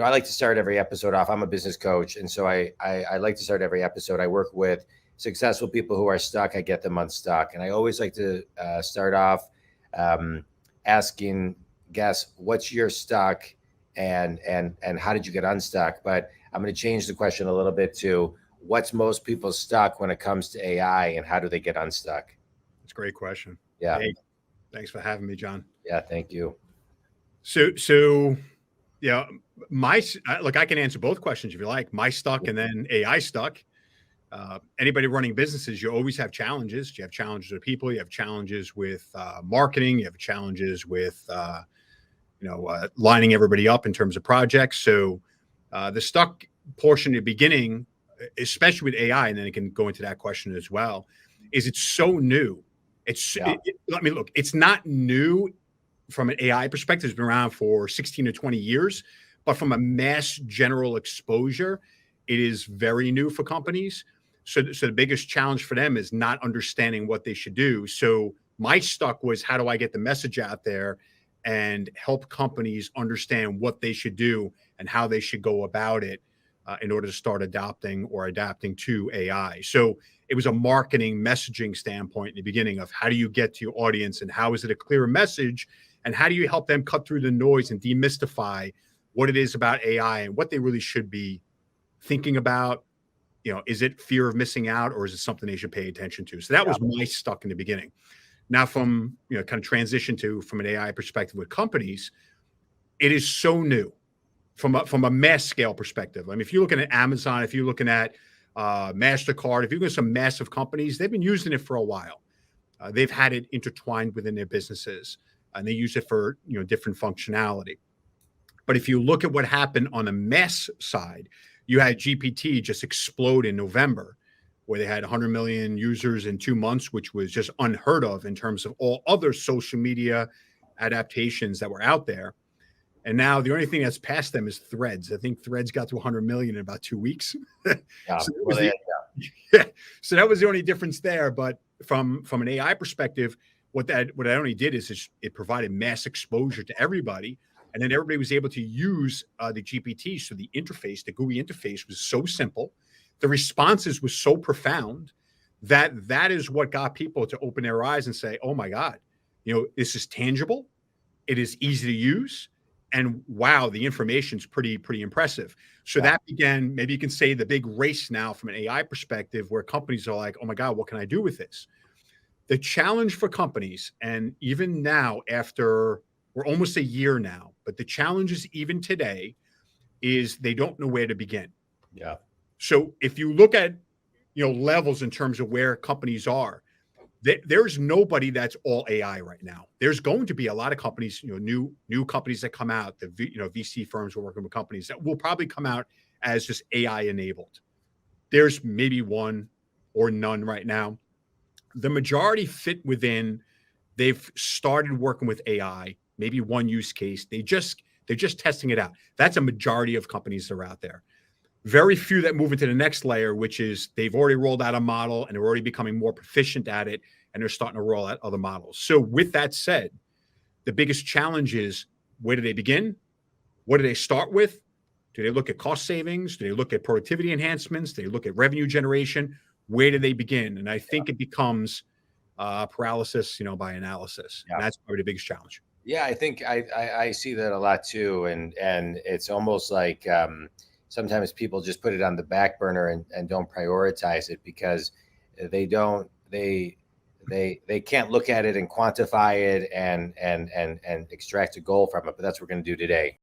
I like to start every episode off. I'm a business coach, and so I like to start every episode. I work with successful people who are stuck. I get them unstuck, and I always like to start off asking guests, "What's your stuck?" and how did you get unstuck? But I'm going to change the question a little bit to what's most people stuck when it comes to AI, and how do they get unstuck? That's a great question. Yeah. Hey, thanks for having me, John. Yeah, thank you. So yeah, look, I can answer both questions if you like. My stuck and then AI stuck. Anybody running businesses, you always have challenges. You have challenges with people. You have challenges with marketing. You have challenges with lining everybody up in terms of projects. So the stuck portion at the beginning, especially with AI, and then it can go into that question as well, is it's so new. Look, it's not new from an AI perspective. It's been around for 16 to 20 years, but from a mass general exposure, it is very new for companies. So the biggest challenge for them is not understanding what they should do. So my stuck was, how do I get the message out there and help companies understand what they should do and how they should go about it in order to start adopting or adapting to AI. So it was a marketing messaging standpoint in the beginning of how do you get to your audience and how is it a clear message and how do you help them cut through the noise and demystify what it is about AI and what they really should be thinking about. Is it fear of missing out, or is it something they should pay attention to? So that was my stuck in the beginning. Now from, kind of transition to, from an AI perspective with companies, it is so new from a mass scale perspective. I mean, if you're looking at Amazon, if you're looking at MasterCard, if you look at some massive companies, they've been using it for a while. They've had it intertwined within their businesses and they use it for, different functionality. But if you look at what happened on the mass side, you had GPT just explode in November, where they had 100 million users in 2 months, which was just unheard of in terms of all other social media adaptations that were out there. And now the only thing that's past them is Threads. I think Threads got to 100 million in about 2 weeks. So that was the only difference there. But from an AI perspective, what that only did is it provided mass exposure to everybody. And then everybody was able to use the GPT. So the interface, the GUI interface, was so simple. The responses were so profound that is what got people to open their eyes and say, oh my God, this is tangible. It is easy to use. And wow, the information's pretty impressive. So that began, maybe you can say, the big race now from an AI perspective, where companies are like, oh my God, what can I do with this? The challenge for companies, and even now, after we're almost a year now, but the challenges even today is they don't know where to begin. Yeah. So if you look at, levels in terms of where companies are, there's nobody that's all AI right now. There's going to be a lot of companies, new companies that come out, the VC firms are working with companies that will probably come out as just AI enabled. There's maybe one or none right now. The majority fit within, they've started working with AI, maybe one use case. They're just testing it out. That's a majority of companies that are out there. Very few that move into the next layer, which is they've already rolled out a model and they're already becoming more proficient at it, and they're starting to roll out other models. So with that said, the biggest challenge is, where do they begin? What do they start with? Do they look at cost savings? Do they look at productivity enhancements? Do they look at revenue generation? Where do they begin? And I think it becomes paralysis, by analysis. Yeah. And that's probably the biggest challenge. Yeah, I think I see that a lot too. And it's almost like sometimes people just put it on the back burner and don't prioritize it because they can't look at it and quantify it and extract a goal from it. But that's what we're going to do today.